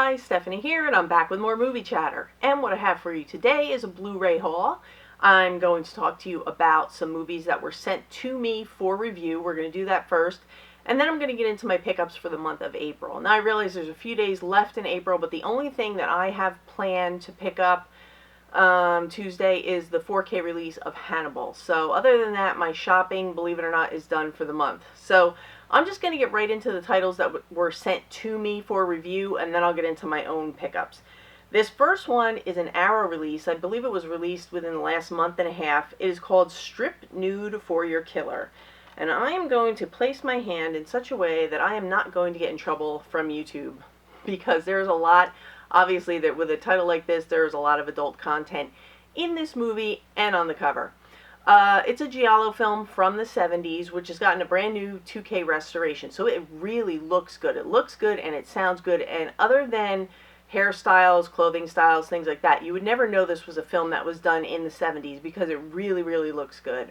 guys, Stephanie here, and I'm back with more movie chatter. And what I have for you today is a Blu-ray haul. I'm going to talk to you about some movies that were sent to me for review. We're going to do that first, and then I'm going to get into my pickups for the month of April. Now I realize there's a few days left in April, but the only thing that I have planned to pick up Tuesday is the 4K release of Hannibal. So other than that, my shopping, believe it or not, is done for the month. So I'm just going to get right into the titles that were sent to me for review, and then I'll get into my own pickups. This first one is an Arrow release. I believe it was released within the last month and a half. It is called Strip Nude for Your Killer. And I am going to place my hand in such a way that I am not going to get in trouble from YouTube, because there's a lot, obviously, that with a title like this, there's a lot of adult content in this movie and on the cover. It's a giallo film from the 70s, which has gotten a brand new 2K restoration, so it really looks good. It looks good and it sounds good, and other than hairstyles, clothing styles, things like that, you would never know this was a film that was done in the 70s because it really, really looks good.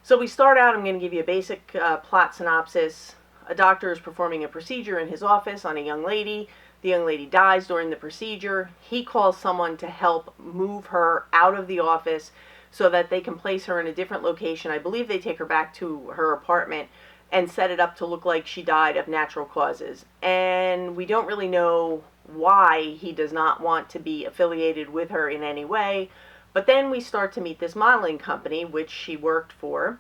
So we start out, I'm going to give you a basic plot synopsis. A doctor is performing a procedure in his office on a young lady. The young lady dies during the procedure. He calls someone to help move her out of the office so that they can place her in a different location. I believe they take her back to her apartment and set it up to look like she died of natural causes. And we don't really know why he does not want to be affiliated with her in any way. But then we start to meet this modeling company, which she worked for.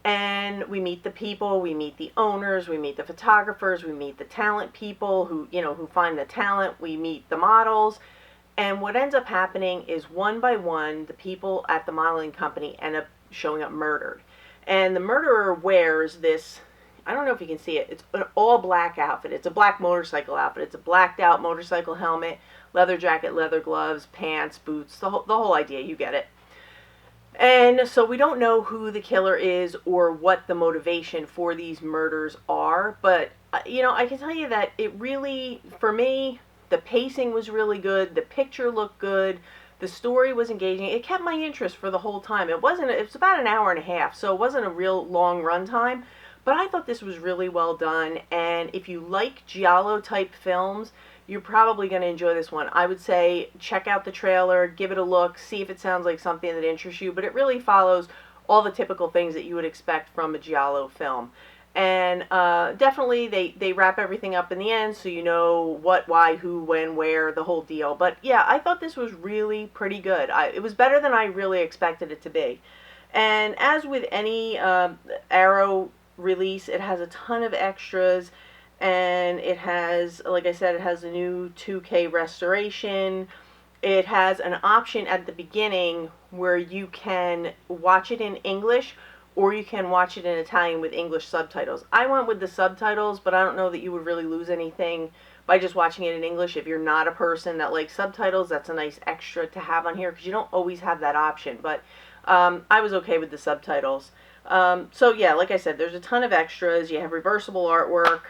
And we meet the people, we meet the owners, we meet the photographers, we meet the talent people who find the talent, we meet the models. And what ends up happening is, one by one, the people at the modeling company end up showing up murdered. And the murderer wears this, I don't know if you can see it, it's an all black outfit. It's a black motorcycle outfit. It's a blacked out motorcycle helmet, leather jacket, leather gloves, pants, boots, the whole idea, you get it. And so we don't know who the killer is or what the motivation for these murders are, but I can tell you that it really, for me, the pacing was really good, the picture looked good, the story was engaging. It kept my interest for the whole time. It was about an hour and a half, so it wasn't a real long run time, but I thought this was really well done. And if you like giallo type films, you're probably going to enjoy this one. I would say check out the trailer, give it a look, see if it sounds like something that interests you, but it really follows all the typical things that you would expect from a giallo film. And definitely they wrap everything up in the end, so you know what, why, who, when, where, the whole deal. But yeah, I thought this was really pretty good. It was better than I really expected it to be. And as with any Arrow release, it has a ton of extras, and it has, like I said, it has a new 2K restoration. It has an option at the beginning where you can watch it in English, or you can watch it in Italian with English subtitles. I went with the subtitles, but I don't know that you would really lose anything by just watching it in English. If you're not a person that likes subtitles, that's a nice extra to have on here, because you don't always have that option. But I was okay with the subtitles. So yeah, like I said, there's a ton of extras. You have reversible artwork.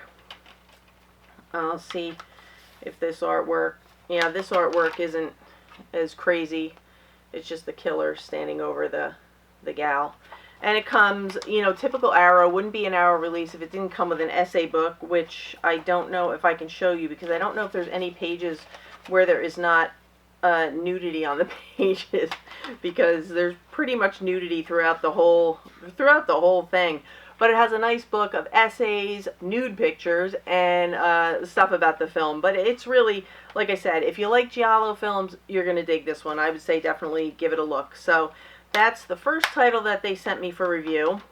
I'll see if this artwork, yeah, this artwork isn't as crazy. It's just the killer standing over the gal. And it comes, typical Arrow. Wouldn't be an Arrow release if it didn't come with an essay book, which I don't know if I can show you, because I don't know if there's any pages where there is not nudity on the pages, because there's pretty much nudity throughout the whole thing. But it has a nice book of essays, nude pictures, and stuff about the film. But it's really, like I said, if you like giallo films, you're going to dig this one. I would say definitely give it a look. So that's the first title that they sent me for review.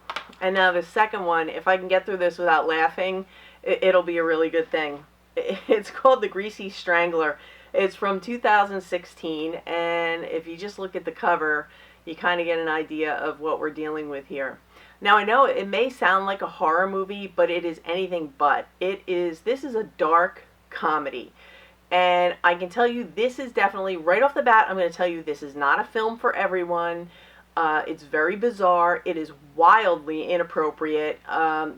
And now the second one, if I can get through this without laughing, it'll be a really good thing. It's called The Greasy Strangler. It's from 2016, and if you just look at the cover, you kind of get an idea of what we're dealing with here. Now, I know it may sound like a horror movie, but it is anything but. This is a dark comedy. And I can tell you, this is definitely, right off the bat, I'm going to tell you, this is not a film for everyone. It's very bizarre. It is wildly inappropriate.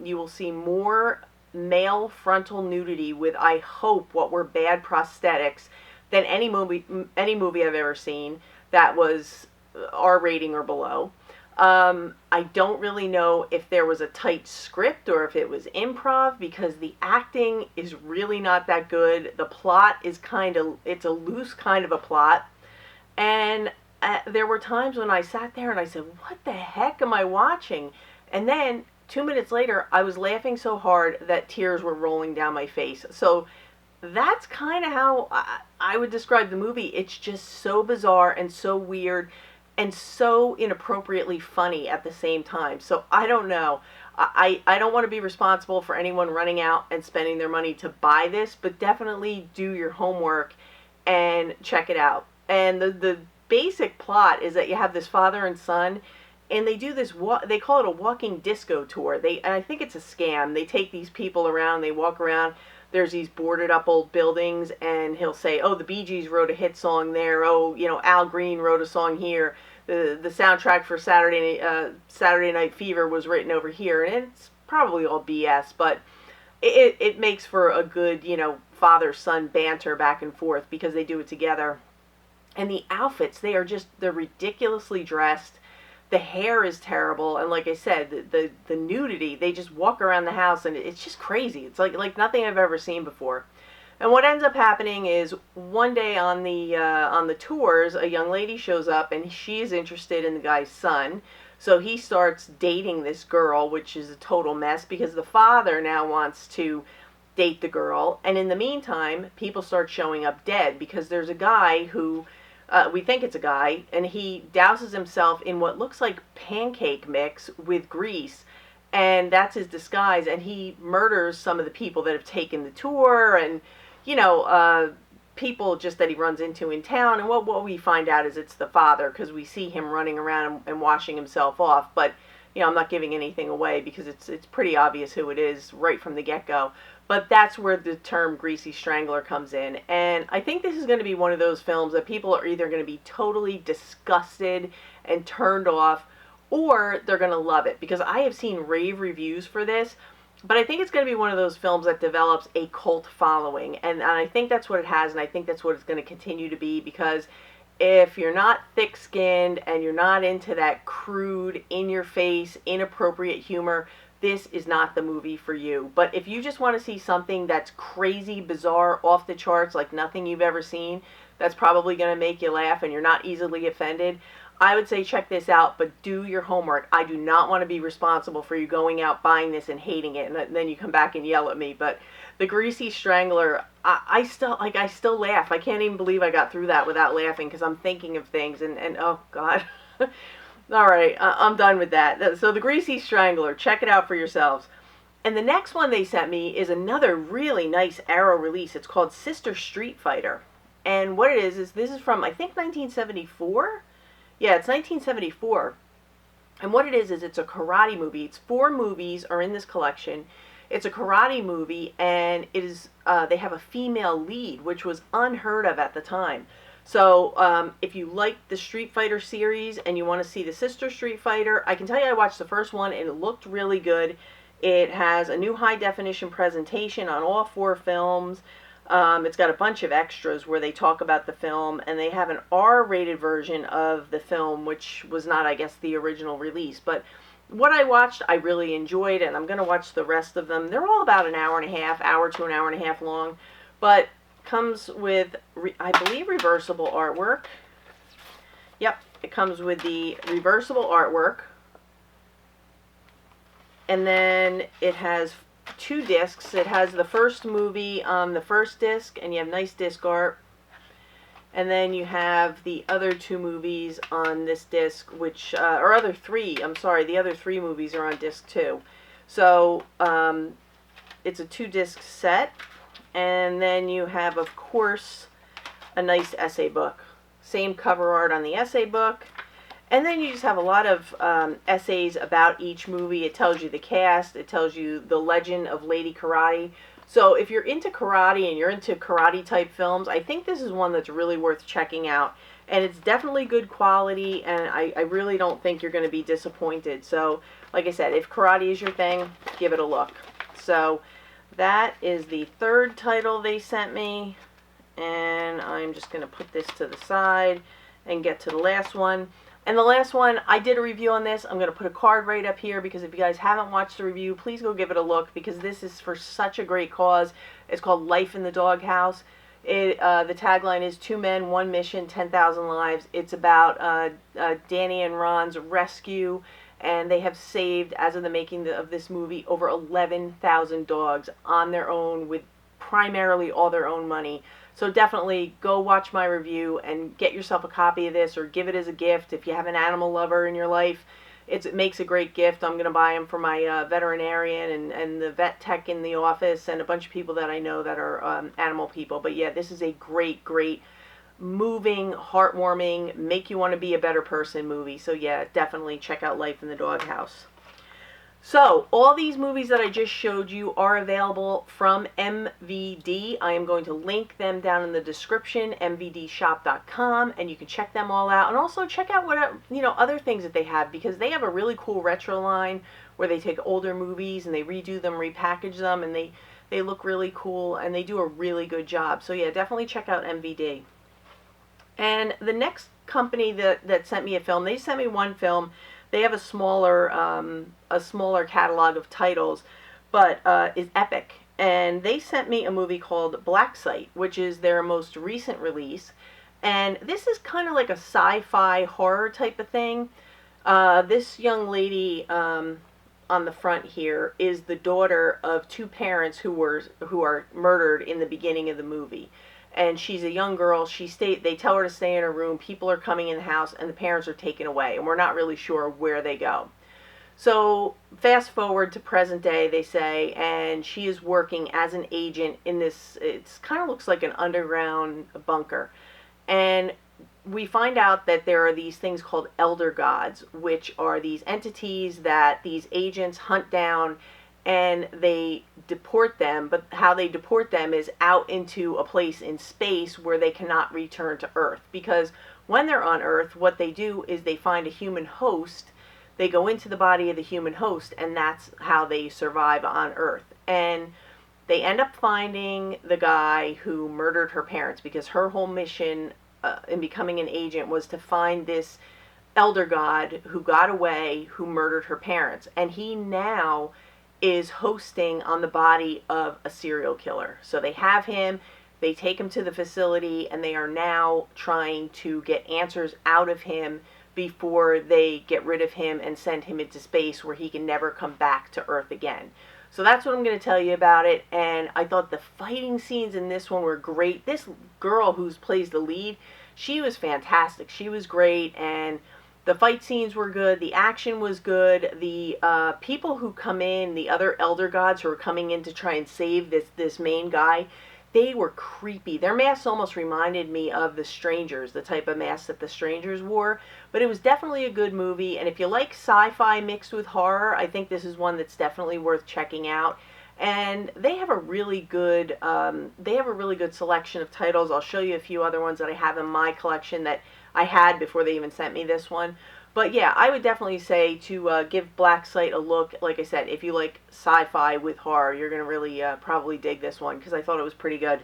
You will see more male frontal nudity with, I hope, what were bad prosthetics than any movie I've ever seen that was R rating or below. I don't really know if there was a tight script or if it was improv, because the acting is really not that good. The plot is it's a loose kind of a plot. And there were times when I sat there and I said, what the heck am I watching? And then 2 minutes later, I was laughing so hard that tears were rolling down my face. So that's kind of how I would describe the movie. It's just so bizarre and so weird and so inappropriately funny at the same time. So I don't know. I don't want to be responsible for anyone running out and spending their money to buy this, but definitely do your homework and check it out. And the basic plot is that you have this father and son, and they do this, they call it a walking disco tour. And I think it's a scam. They take these people around, they walk around, there's these boarded up old buildings, and he'll say, oh, the Bee Gees wrote a hit song there, oh, Al Green wrote a song here, the soundtrack for Saturday Night Fever was written over here, and it's probably all BS, but it makes for a good, father-son banter back and forth because they do it together. And the outfits, they're ridiculously dressed. The hair is terrible, and like I said, the nudity, they just walk around the house, and it's just crazy. It's like nothing I've ever seen before. And what ends up happening is one day on the tours, a young lady shows up, and she is interested in the guy's son. So he starts dating this girl, which is a total mess because the father now wants to date the girl. And in the meantime, people start showing up dead because there's a guy who, we think it's a guy, and he douses himself in what looks like pancake mix with grease, and that's his disguise, and he murders some of the people that have taken the tour, and, people just that he runs into in town. And what we find out is it's the father, because we see him running around and washing himself off, but, I'm not giving anything away because it's pretty obvious who it is right from the get-go. But that's where the term greasy strangler comes in. And I think this is going to be one of those films that people are either going to be totally disgusted and turned off, or they're going to love it. Because I have seen rave reviews for this, but I think it's going to be one of those films that develops a cult following. And I think that's what it has, and I think that's what it's going to continue to be, because if you're not thick-skinned and you're not into that crude, in-your-face, inappropriate humor, this is not the movie for you. But if you just want to see something that's crazy, bizarre, off the charts, like nothing you've ever seen, that's probably going to make you laugh and you're not easily offended, I would say check this out, but do your homework. I do not want to be responsible for you going out, buying this, and hating it, and then you come back and yell at me. But The Greasy Strangler, I still laugh. I can't even believe I got through that without laughing, because I'm thinking of things, and oh, God. All right, I'm done with that. So The Greasy Strangler, check it out for yourselves. And the next one they sent me is another really nice Arrow release. It's called Sister Street Fighter. And what it is this is from, I think, 1974? Yeah, it's 1974. And what it is it's a karate movie. It's 4 movies are in this collection. It's a karate movie, and it is they have a female lead, which was unheard of at the time. So if you like the Street Fighter series and you want to see the Sister Street Fighter, I can tell you I watched the first one and it looked really good. It has a new high-definition presentation on all 4 films. It's got a bunch of extras where they talk about the film, and they have an R-rated version of the film, which was not, I guess, the original release. But what I watched, I really enjoyed, and I'm going to watch the rest of them. They're all about an hour and a half, hour to an hour and a half long, but comes with, I believe, reversible artwork. Yep, it comes with the reversible artwork. And then it has 2 discs. It has the first movie on the first disc, and you have nice disc art. And then you have the other 2 movies on this disc, which, or other 3, I'm sorry, the other 3 movies are on disc 2. So, it's a 2-disc set. And then you have, of course, a nice essay book. Same cover art on the essay book. And then you just have a lot of essays about each movie. It tells you the cast. It tells you the legend of Lady Karate. So if you're into karate and you're into karate-type films, I think this is one that's really worth checking out. And it's definitely good quality, and I really don't think you're going to be disappointed. So, like I said, if karate is your thing, give it a look. So that is the 3rd title they sent me. And I'm just going to put this to the side and get to the last one. And the last one, I did a review on this. I'm going to put a card right up here because if you guys haven't watched the review, please go give it a look because this is for such a great cause. It's called Life in the Doghouse. The tagline is 2 men, 1 mission, 10,000 lives. It's about Danny and Ron's rescue, and they have saved, as of the making of this movie, over 11,000 dogs on their own with primarily all their own money. So definitely go watch my review and get yourself a copy of this or give it as a gift. If you have an animal lover in your life, it makes a great gift. I'm going to buy them for my veterinarian and the vet tech in the office and a bunch of people that I know that are animal people. But yeah, this is a great, great, moving, heartwarming, make you want to be a better person movie. So yeah, definitely check out Life in the Doghouse. So, all these movies that I just showed you are available from MVD. I am going to link them down in the description, mvdshop.com, and you can check them all out. And also check out what other things that they have, because they have a really cool retro line where they take older movies and they redo them, repackage them, and they look really cool, and they do a really good job. So yeah, definitely check out MVD. And the next company that sent me a film, they sent me one film. They have a smaller catalog of titles, but is Epic. And they sent me a movie called Black Site, which is their most recent release. And this is kind of like a sci-fi horror type of thing. This young lady on the front here is the daughter of 2 parents who are murdered in the beginning of the movie. And she's a young girl. They tell her to stay in her room. People are coming in the house, and the parents are taken away, and we're not really sure where they go. So fast forward to present day, they say, and she is working as an agent in this. It kind of looks like an underground bunker, and we find out that there are these things called elder gods, which are these entities that these agents hunt down and they deport them, but how they deport them is out into a place in space where they cannot return to Earth. Because when they're on Earth, what they do is they find a human host, they go into the body of the human host, and that's how they survive on Earth. And they end up finding the guy who murdered her parents, because her whole mission in becoming an agent was to find this elder god who got away, who murdered her parents. And he now is hosting on the body of a serial killer. So they have him, they take him to the facility, and they are now trying to get answers out of him before they get rid of him and send him into space where he can never come back to Earth again. So that's what I'm going to tell you about it, and I thought the fighting scenes in this one were great. This girl who plays the lead, she was fantastic. She was great, and the fight scenes were good. The action was good. The people who come in, the other elder gods who are coming in to try and save this main guy, they were creepy. Their masks almost reminded me of The Strangers, the type of mask that The Strangers wore. But it was definitely a good movie. And if you like sci-fi mixed with horror, I think this is one that's definitely worth checking out. And they have a really good selection of titles. I'll show you a few other ones that I have in my collection that I had before they even sent me this one. But yeah, I would definitely say to give Black Site a look. Like I said, if you like sci-fi with horror, you're going to really probably dig this one, because I thought it was pretty good.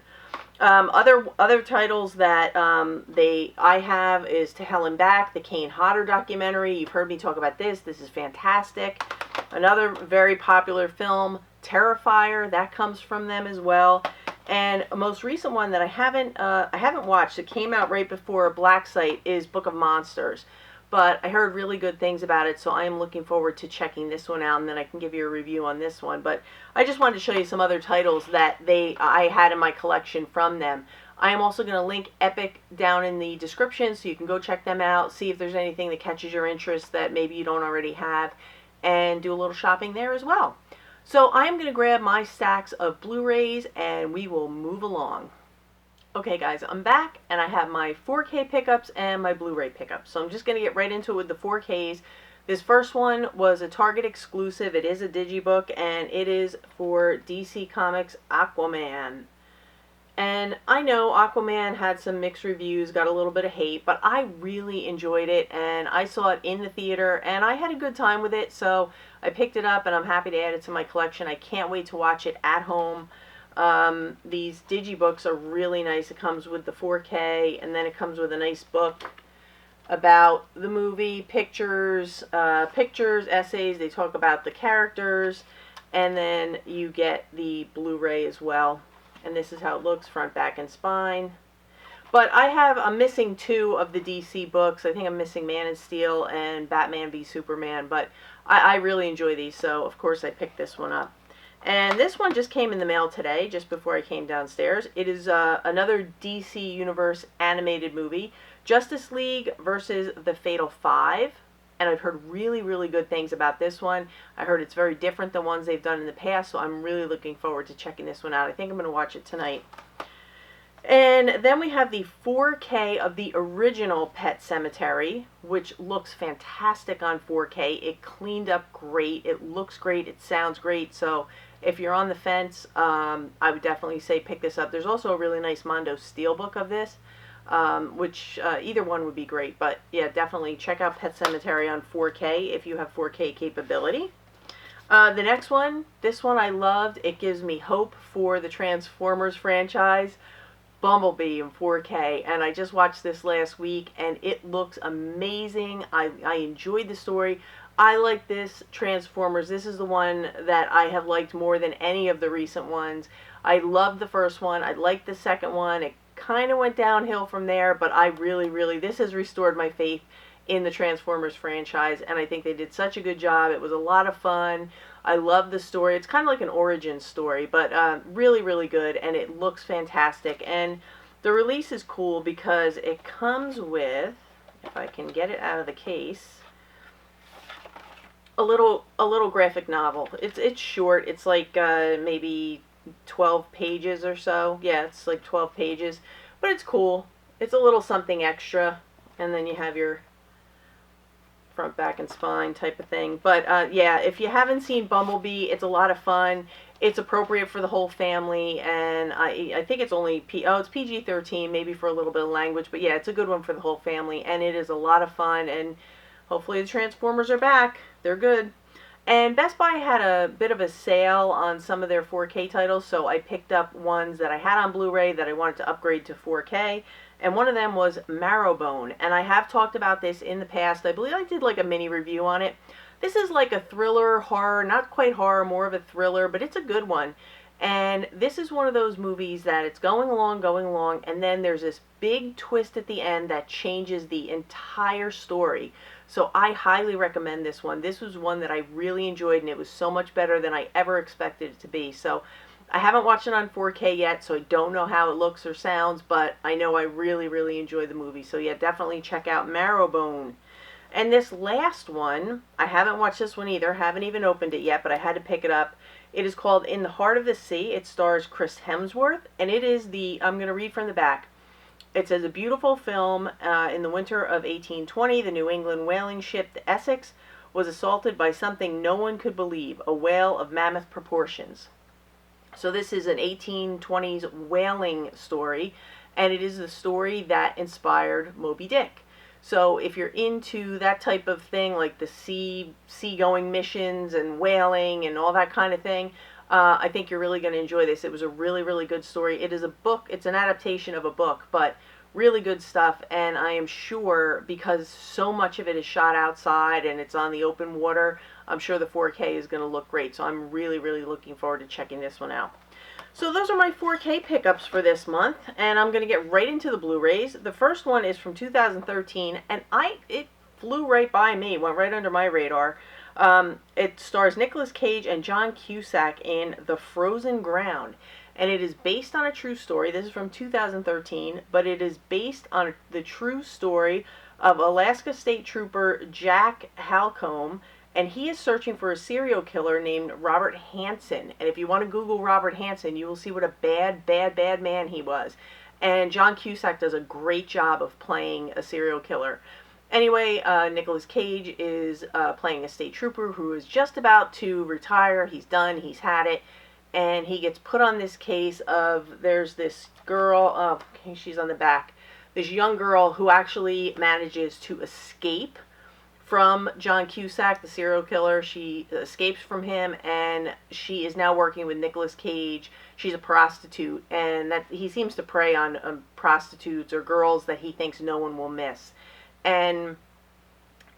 Other titles that I have is To Hell and Back, the Kane Hodder documentary. You've heard me talk about this. This is fantastic. Another very popular film, Terrifier, that comes from them as well. And a most recent one that I haven't watched, it came out right before Black Site, is Book of Monsters. But I heard really good things about it, so I am looking forward to checking this one out, and then I can give you a review on this one. But I just wanted to show you some other titles that I had in my collection from them. I am also going to link Epic down in the description, so you can go check them out, see if there's anything that catches your interest that maybe you don't already have, and do a little shopping there as well. So I'm going to grab my stacks of Blu-rays, and we will move along. Okay guys, I'm back, and I have my 4K pickups and my Blu-ray pickups. So I'm just going to get right into it with the 4Ks. This first one was a Target exclusive. It is a digibook, and it is for DC Comics Aquaman. And I know Aquaman had some mixed reviews, got a little bit of hate, but I really enjoyed it, and I saw it in the theater, and I had a good time with it, so I picked it up, and I'm happy to add it to my collection. I can't wait to watch it at home. These digibooks are really nice. It comes with the 4K, and then it comes with a nice book. about the movie, pictures, essays. They talk about the characters, and then you get the Blu-ray as well. And this is how it looks, front, back, and spine. But I'm missing 2 of the DC books. I think I'm missing Man of Steel and Batman v Superman, but I really enjoy these, so of course I picked this one up. And this one just came in the mail today, just before I came downstairs. It is another DC Universe animated movie, Justice League versus the Fatal Five. And I've heard really, really good things about this one. I heard it's very different than ones they've done in the past, so I'm really looking forward to checking this one out. I think I'm going to watch it tonight. And then we have the 4K of the original Pet Sematary, which looks fantastic on 4K. It cleaned up great. It looks great. It sounds great. So if you're on the fence, I would definitely say pick this up. There's also a really nice Mondo Steelbook of this, which either one would be great. But yeah, definitely check out Pet Sematary on 4K if you have 4K capability. The next one, this one I loved. It gives me hope for the Transformers franchise. Bumblebee in 4K, and I just watched this last week and it looks amazing. I enjoyed the story. I like this Transformers. This is the one that I have liked more than any of the recent ones. I loved the first one. I liked the second one. It kind of went downhill from there, but I really, this has restored my faith in the Transformers franchise, and I think they did such a good job. It was a lot of fun. I love the story. It's kind of like an origin story, but really good, and it looks fantastic. And the release is cool because it comes with, if I can get it out of the case, a little graphic novel. It's short. It's like maybe 12 pages or so. Yeah, it's like 12 pages, but it's cool. It's a little something extra, and then you have your front, back, and spine type of thing. But yeah, if you haven't seen Bumblebee, it's a lot of fun. It's appropriate for the whole family, and I think it's only it's PG-13, maybe for a little bit of language, but yeah, it's a good one for the whole family, and it is a lot of fun, and hopefully the Transformers are back. They're good. And Best Buy had a bit of a sale on some of their 4K titles, so I picked up ones that I had on Blu-ray that I wanted to upgrade to 4K. And one of them was Marrowbone, and I have talked about this in the past. I believe I did like a mini review on it. This is like a thriller, horror, not quite horror, more of a thriller, but it's a good one. And this is one of those movies that it's going along, and then there's this big twist at the end that changes the entire story. So I highly recommend this one. This was one that I really enjoyed, and it was so much better than I ever expected it to be. So I haven't watched it on 4K yet, so I don't know how it looks or sounds, but I know I really enjoy the movie. So yeah, definitely check out Marrowbone. And this last one, I haven't watched this one either, haven't even opened it yet, but I had to pick it up. It is called In the Heart of the Sea. It stars Chris Hemsworth, and it is I'm going to read from the back. It says, a beautiful film in the winter of 1820, the New England whaling ship, the Essex, was assaulted by something no one could believe, a whale of mammoth proportions. So this is an 1820s whaling story, and it is the story that inspired Moby Dick. So if you're into that type of thing, like the sea-going missions and whaling and all that kind of thing, I think you're really going to enjoy this. It was a really good story. It is a book. It's an adaptation of a book, but really good stuff. And I am sure, because so much of it is shot outside and it's on the open water, I'm sure the 4K is going to look great. So I'm really looking forward to checking this one out. So those are my 4K pickups for this month, and I'm going to get right into the Blu-rays. The first one is from 2013, and it flew right by me, went right under my radar. It stars Nicolas Cage and John Cusack in The Frozen Ground, and it is based on a true story. This is from 2013, but it is based on the true story of Alaska State Trooper Jack Halcombe, and he is searching for a serial killer named Robert Hansen. And if you want to Google Robert Hansen, you will see what a bad man he was. And John Cusack does a great job of playing a serial killer. Anyway, Nicolas Cage is playing a state trooper who is just about to retire. He's done. He's had it. And he gets put on this case of, there's this girl, she's on the back, this young girl who actually manages to escape from John Cusack, the serial killer. She escapes from him, and she is now working with Nicolas Cage. She's a prostitute, and that he seems to prey on prostitutes or girls that he thinks no one will miss. and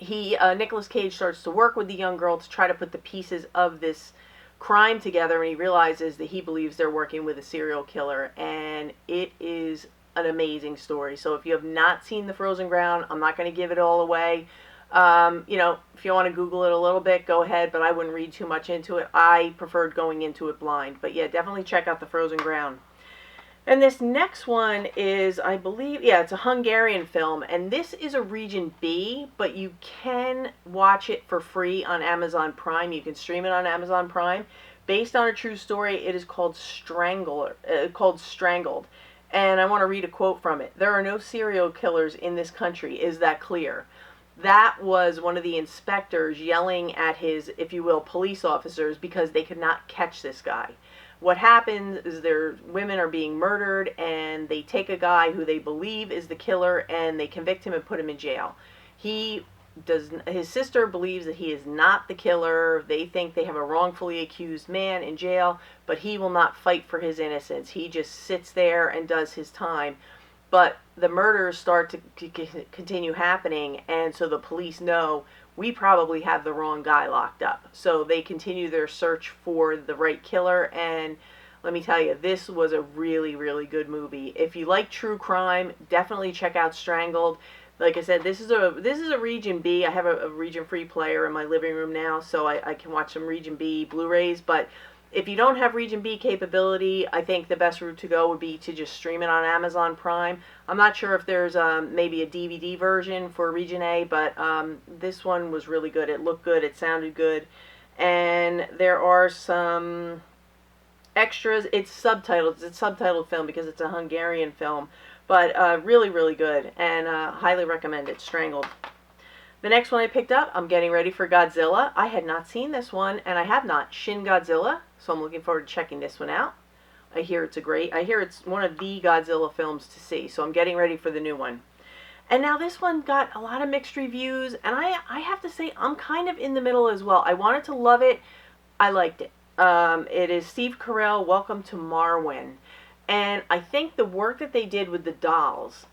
Nicolas Cage starts to work with the young girl to try to put the pieces of this crime together, and he realizes that he believes they're working with a serial killer, and it is an amazing story. So if you have not seen The Frozen Ground, I'm not going to give it all away. If you want to Google it a little bit, go ahead, but I wouldn't read too much into it. I preferred going into it blind. But yeah, definitely check out The Frozen Ground. And this next one is, I believe, yeah, it's a Hungarian film, and this is a Region B, but you can watch it for free on Amazon Prime. You can stream it on Amazon Prime. Based on a true story, it is called Strangled. And I want to read a quote from it. "There are no serial killers in this country. Is that clear?" That was one of the inspectors yelling at his, if you will, police officers because they could not catch this guy. What happens is women are being murdered, and they take a guy who they believe is the killer, and they convict him and put him in jail. His sister believes that he is not the killer. They think they have a wrongfully accused man in jail, but he will not fight for his innocence. He just sits there and does his time. But the murders start to continue happening, and so the police know we probably have the wrong guy locked up. So they continue their search for the right killer, and let me tell you, this was a really, really good movie. If you like true crime, definitely check out Strangled. Like I said, this is a Region B. I have a Region Free player in my living room now, so I can watch some Region B Blu-rays, but if you don't have Region B capability, I think the best route to go would be to just stream it on Amazon Prime. I'm not sure if there's maybe a DVD version for Region A, but this one was really good. It looked good. It sounded good. And there are some extras. It's subtitled. It's a subtitled film because it's a Hungarian film. But really, really good. And highly recommend it. Strangled. The next one I picked up, I'm getting ready for Godzilla. I had not seen this one, and I have not. Shin Godzilla. So I'm looking forward to checking this one out. I hear it's one of the Godzilla films to see. So I'm getting ready for the new one. And now this one got a lot of mixed reviews, and I have to say I'm kind of in the middle as well. I wanted to love it. I liked it. It is Steve Carell, Welcome to Marwen. And I think the work that they did with the dolls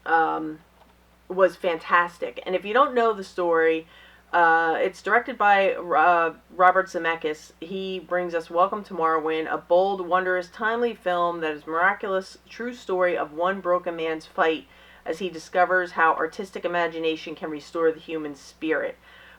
was fantastic. And if you don't know the story, it's directed by Robert Zemeckis. He brings us Welcome to Marwen, a bold, wondrous, timely film that is miraculous, true story of one broken man's fight as he discovers how artistic imagination can restore the human spirit.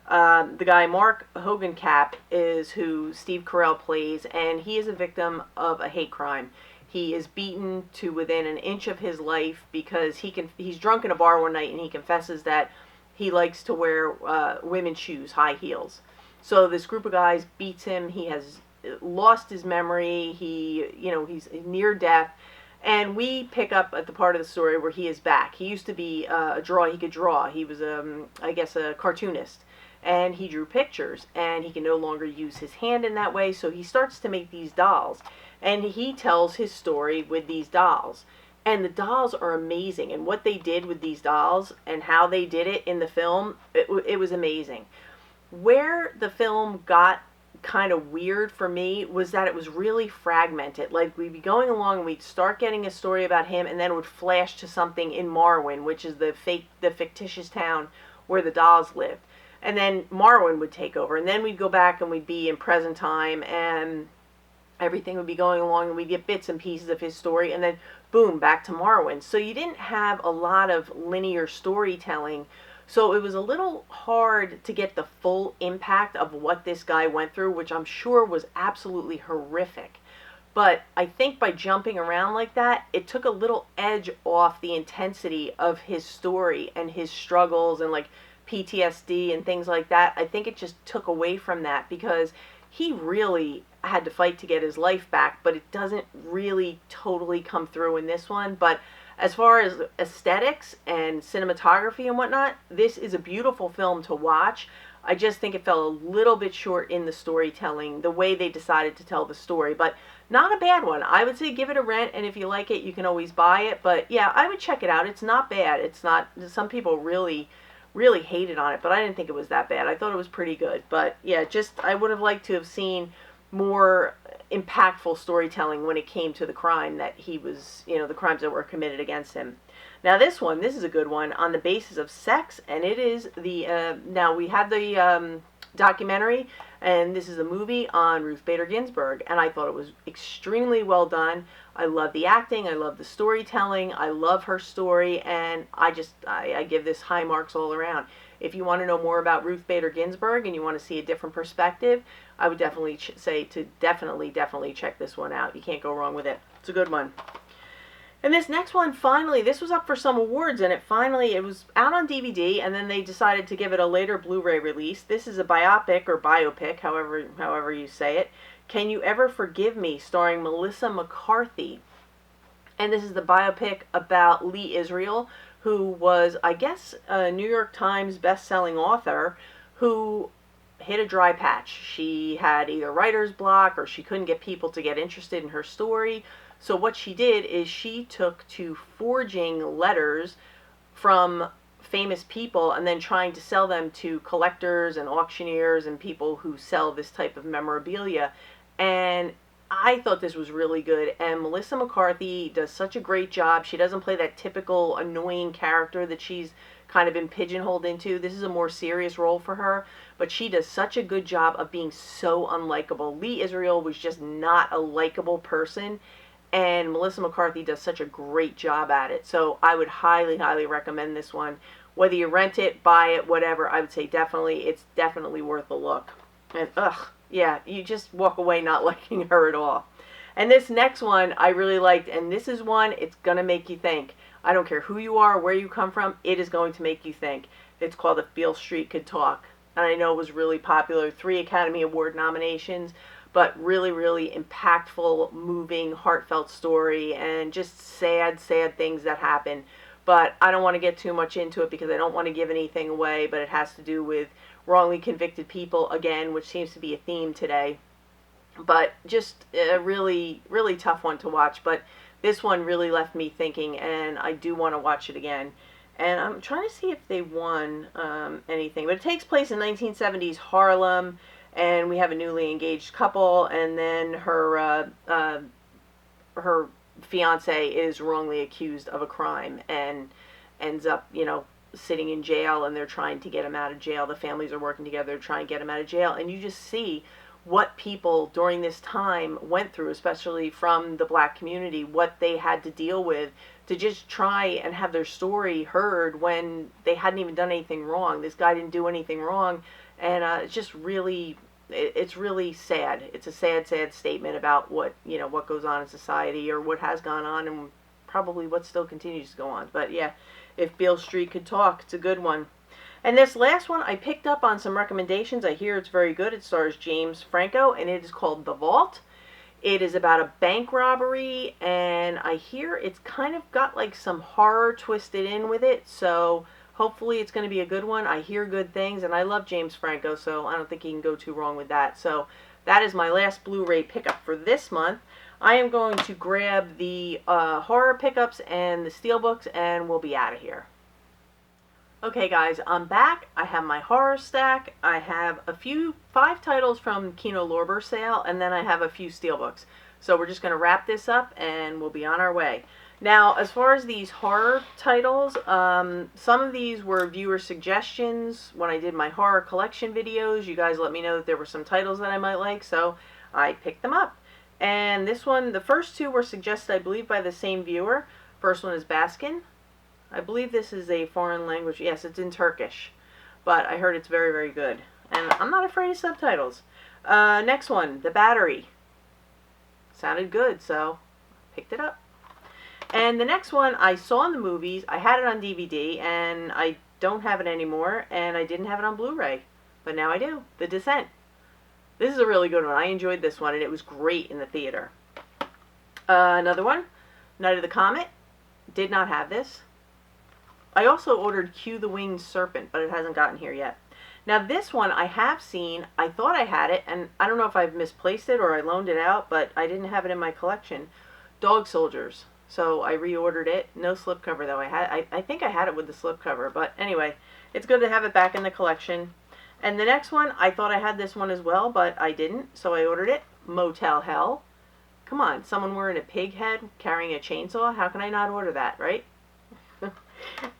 The guy Mark Hogancap is who Steve Carell plays, and he is a victim of a hate crime. He is beaten to within an inch of his life because he's drunk in a bar one night, and he confesses that he likes to wear women's shoes, high heels. So this group of guys beats him. He has lost his memory. He's near death. And we pick up at the part of the story where he is back. He used to be he could draw. He was, I guess, a cartoonist. And he drew pictures. And he can no longer use his hand in that way. So he starts to make these dolls. And he tells his story with these dolls. And the dolls are amazing. And what they did with these dolls and how they did it in the film, it was amazing. Where the film got kind of weird for me was that it was really fragmented. Like, we'd be going along and we'd start getting a story about him, and then it would flash to something in Marwen, which is the fictitious town where the dolls lived. And then Marwen would take over. And then we'd go back and we'd be in present time, and everything would be going along, and we'd get bits and pieces of his story, and then boom, back to Marwen. So you didn't have a lot of linear storytelling. So it was a little hard to get the full impact of what this guy went through, which I'm sure was absolutely horrific. But I think by jumping around like that, it took a little edge off the intensity of his story and his struggles and like PTSD and things like that. I think it just took away from that because he really had to fight to get his life back, but it doesn't really totally come through in this one. But as far as aesthetics and cinematography and whatnot, this is a beautiful film to watch. I just think it fell a little bit short in the storytelling, the way they decided to tell the story, but not a bad one. I would say give it a rent, and if you like it, you can always buy it. But yeah, I would check it out. It's not bad. It's not, some people really hated on it, but I didn't think it was that bad. I thought it was pretty good. But yeah, just, I would have liked to have seen more impactful storytelling when it came to the crime that he was, the crimes that were committed against him. Now this is a good one, On the Basis of Sex, and it is now we had the documentary, and this is a movie on Ruth Bader Ginsburg, and I thought it was extremely well done. I love the acting, I love the storytelling, I love her story, and I give this high marks all around. If you want to know more about Ruth Bader Ginsburg and you want to see a different perspective, I would definitely say to definitely check this one out. You can't go wrong with it. It's a good one. And this next one, finally, this was up for some awards, and it was out on DVD, and then they decided to give it a later Blu-ray release. This is a biopic, however you say it. Can You Ever Forgive Me, starring Melissa McCarthy. And this is the biopic about Lee Israel, who was, I guess, a New York Times best-selling author who hit a dry patch. She had either writer's block or she couldn't get people to get interested in her story. So what she did is she took to forging letters from famous people and then trying to sell them to collectors and auctioneers and people who sell this type of memorabilia. And I thought this was really good, and Melissa McCarthy does such a great job. She doesn't play that typical annoying character that she's kind of been pigeonholed into. This is a more serious role for her, but she does such a good job of being so unlikable. Lee Israel was just not a likable person, and Melissa McCarthy does such a great job at it. So I would highly, highly recommend this one. Whether you rent it, buy it, whatever, I would say it's definitely worth a look. And yeah, you just walk away not liking her at all. And this next one I really liked, and this is one, it's going to make you think. I don't care who you are, where you come from, it is going to make you think. It's called If Beale Street Could Talk. And I know it was really popular, 3 Academy Award nominations, but really, really impactful, moving, heartfelt story, and just sad, sad things that happen. But I don't want to get too much into it because I don't want to give anything away, but it has to do with wrongly convicted people, again, which seems to be a theme today. But just a really, really tough one to watch. But this one really left me thinking, and I do want to watch it again. And I'm trying to see if they won anything. But it takes place in 1970s Harlem, and we have a newly engaged couple, and then her fiance is wrongly accused of a crime and ends up, sitting in jail, and they're trying to get him out of jail. The families are working together to try and get him out of jail. And you just see what people during this time went through, especially from the black community, what they had to deal with to just try and have their story heard when they hadn't even done anything wrong. This guy didn't do anything wrong, and it's just really, it's really sad. It's a sad, sad statement about what goes on in society, or what has gone on, and probably what still continues to go on. But yeah, If Beale Street Could Talk, it's a good one. And this last one, I picked up on some recommendations. I hear it's very good. It stars James Franco, and it is called The Vault. It is about a bank robbery, and I hear it's kind of got like some horror twisted in with it, so hopefully it's going to be a good one. I hear good things, and I love James Franco, so I don't think you can go too wrong with that. So that is my last Blu-ray pickup for this month. I am going to grab the horror pickups and the Steelbooks, and we'll be out of here. Okay guys, I'm back. I have my horror stack. I have 5 titles from Kino Lorber sale, and then I have a few Steelbooks. So we're just going to wrap this up, and we'll be on our way. Now, as far as these horror titles, some of these were viewer suggestions. When I did my horror collection videos, you guys let me know that there were some titles that I might like, so I picked them up. And this one, the first 2 were suggested, I believe, by the same viewer. First one is Baskin. I believe this is a foreign language. Yes, it's in Turkish. But I heard it's very, very good. And I'm not afraid of subtitles. Next one, The Battery. Sounded good, so picked it up. And the next one I saw in the movies. I had it on DVD, and I don't have it anymore. And I didn't have it on Blu-ray. But now I do. The Descent. This is a really good one. I enjoyed this one, and it was great in the theater. Another one, Night of the Comet. Did not have this. I also ordered Q the Winged Serpent, but it hasn't gotten here yet. Now this one I have seen. I thought I had it, and I don't know if I've misplaced it or I loaned it out, but I didn't have it in my collection. Dog Soldiers. So I reordered it. No slipcover though. I think I had it with the slipcover, but anyway, it's good to have it back in the collection. And the next one, I thought I had this one as well, but I didn't, so I ordered it. Motel Hell. Come on, someone wearing a pig head carrying a chainsaw? How can I not order that, right?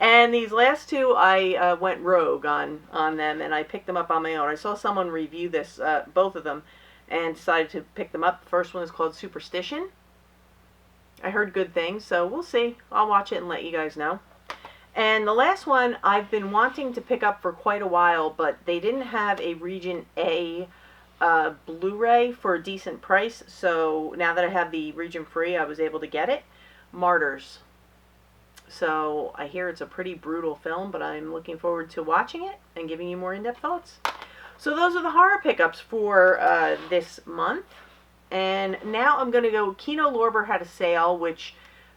And these last two, I went rogue on them, and I picked them up on my own. I saw someone review this, both of them, and decided to pick them up. The first one is called Superstition. I heard good things, so we'll see. I'll watch it and let you guys know. And the last one I've been wanting to pick up for quite a while, but they didn't have a Region A Blu-ray for a decent price, so now that I have the region free, I was able to get it. Martyrs. So I hear it's a pretty brutal film, but I'm looking forward to watching it and giving you more in-depth thoughts. So those are the horror pickups for this month. And now I'm going to go, Kino Lorber had a sale, which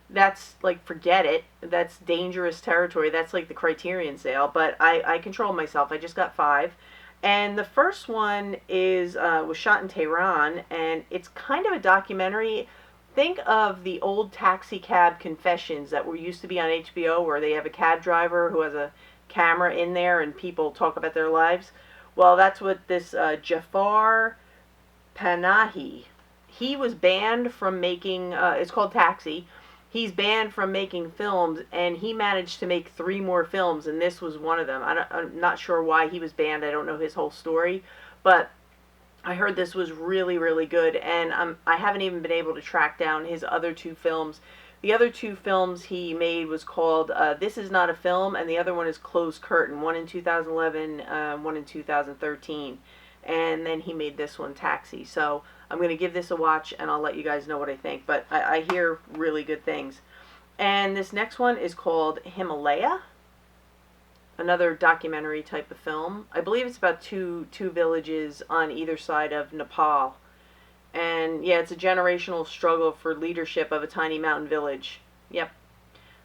that's like, forget it. That's dangerous territory. That's like the Criterion sale, but I control myself. I just got 5. And the first one is was shot in Tehran, and it's kind of a documentary. Think of the old taxi cab confessions that were used to be on HBO, where they have a cab driver who has a camera in there and people talk about their lives. Well, that's what this Jafar Panahi, he was banned from making, it's called Taxi. He's banned from making films, and he managed to make 3 more films, and this was one of them. I'm not sure why he was banned. I don't know his whole story, but I heard this was really, really good, and I haven't even been able to track down his other 2 films. The other 2 films he made was called This Is Not a Film, and the other one is Closed Curtain, one in 2011, one in 2013. And then he made this one, Taxi. So I'm going to give this a watch, and I'll let you guys know what I think. But I hear really good things. And this next one is called Himalaya, another documentary type of film. I believe it's about two villages on either side of Nepal. And yeah, it's a generational struggle for leadership of a tiny mountain village. Yep.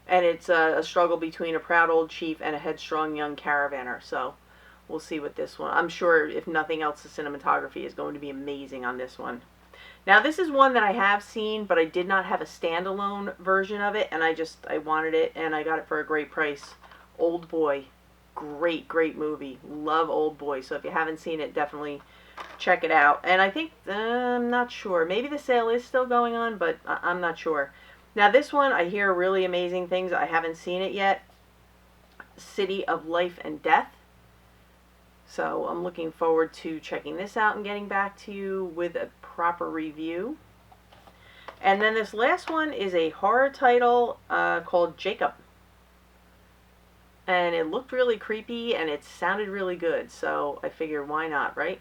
And it's a struggle between a proud old chief and a headstrong young caravaner. So we'll see what this one, I'm sure if nothing else, the cinematography is going to be amazing on this one. Now this is one that I have seen, but I did not have a standalone version of it, and I wanted it, and I got it for a great price. Old Boy. Great movie. Love Old Boy. So if you haven't seen it, definitely check it out. And I think, I'm not sure, maybe the sale is still going on, but I'm not sure. Now this one, I hear really amazing things. I haven't seen it yet. City of Life and Death. So I'm looking forward to checking this out and getting back to you with a proper review. And then this last one is a horror title called Jacob. And it looked really creepy, and it sounded really good, so I figured, why not, right?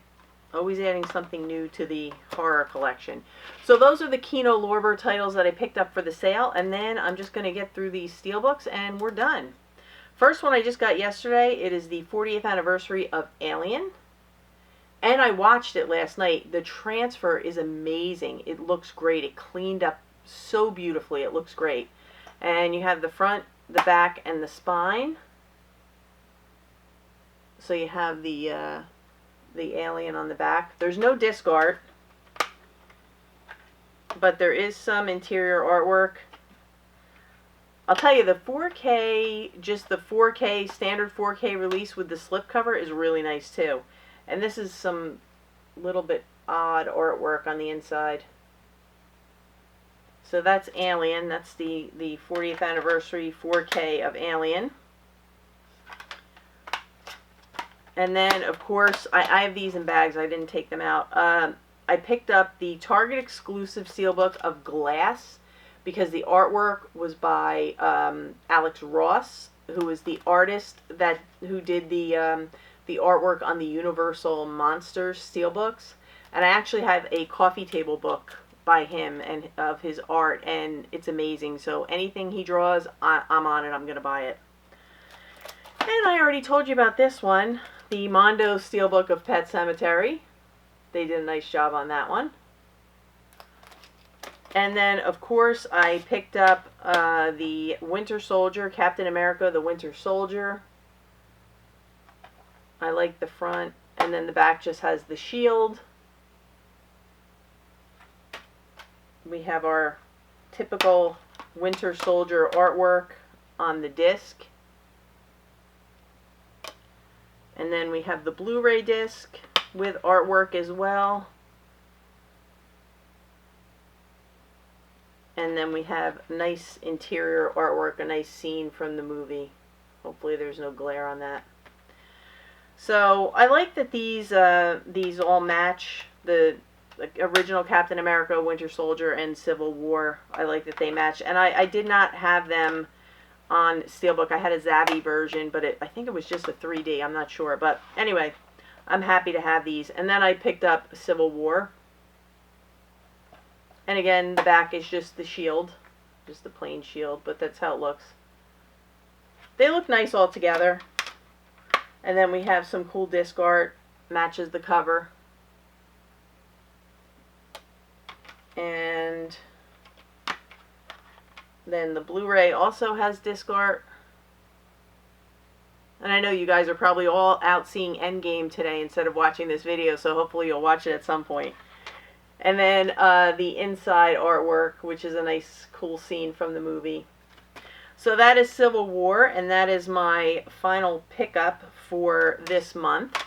Always adding something new to the horror collection. So those are the Kino Lorber titles that I picked up for the sale, and then I'm just going to get through these Steelbooks, and we're done. First one I just got yesterday, it is the 40th anniversary of Alien, and I watched it last night. The transfer is amazing. It looks great. It cleaned up so beautifully. It looks great. And you have the front, the back, and the spine. So you have the alien on the back. There's no disc art, but there is some interior artwork. I'll tell you, the 4K, just the 4K, standard 4K release with the slipcover is really nice too. And this is some little bit odd artwork on the inside. So that's Alien. That's the 40th anniversary 4K of Alien. And then, of course, I have these in bags. I didn't take them out. I picked up the Target exclusive steelbook of Glass because the artwork was by Alex Ross, who is the artist who did the artwork on the Universal Monsters steelbooks. And I actually have a coffee table book by him and of his art, and it's amazing. So anything he draws, I'm on it. I'm going to buy it. And I already told you about this one, the Mondo Steelbook of Pet Sematary. They did a nice job on that one. And then, of course, I picked up the Winter Soldier, Captain America, the Winter Soldier. I like the front, and then the back just has the shield. We have our typical Winter Soldier artwork on the disc. And then we have the Blu-ray disc with artwork as well. And then we have nice interior artwork, a nice scene from the movie. Hopefully there's no glare on that. So I like that these all match the original Captain America, Winter Soldier, and Civil War. I like that they match. And I did not have them on Steelbook. I had a Zabby version, but I think it was just a 3D. I'm not sure. But anyway, I'm happy to have these. And then I picked up Civil War. And again, the back is just the shield. Just the plain shield, but that's how it looks. They look nice all together. And then we have some cool disc art. Matches the cover. And then the Blu-ray also has disc art. And I know you guys are probably all out seeing Endgame today instead of watching this video, so hopefully you'll watch it at some point. And then the inside artwork, which is a nice, cool scene from the movie. So that is Civil War, and that is my final pickup for this month.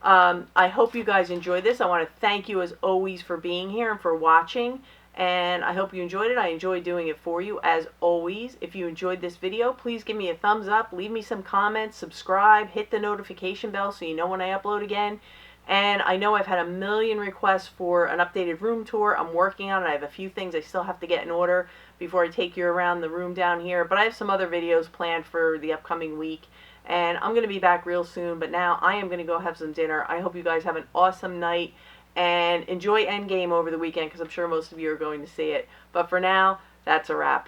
I hope you guys enjoyed this. I want to thank you, as always, for being here and for watching. And I hope you enjoyed it. I enjoyed doing it for you, as always. If you enjoyed this video, please give me a thumbs up, leave me some comments, subscribe, hit the notification bell so you know when I upload again. And I know I've had a million requests for an updated room tour. I'm working on it. I have a few things I still have to get in order before I take you around the room down here. But I have some other videos planned for the upcoming week. And I'm going to be back real soon. But now I am going to go have some dinner. I hope you guys have an awesome night. And enjoy Endgame over the weekend, because I'm sure most of you are going to see it. But for now, that's a wrap.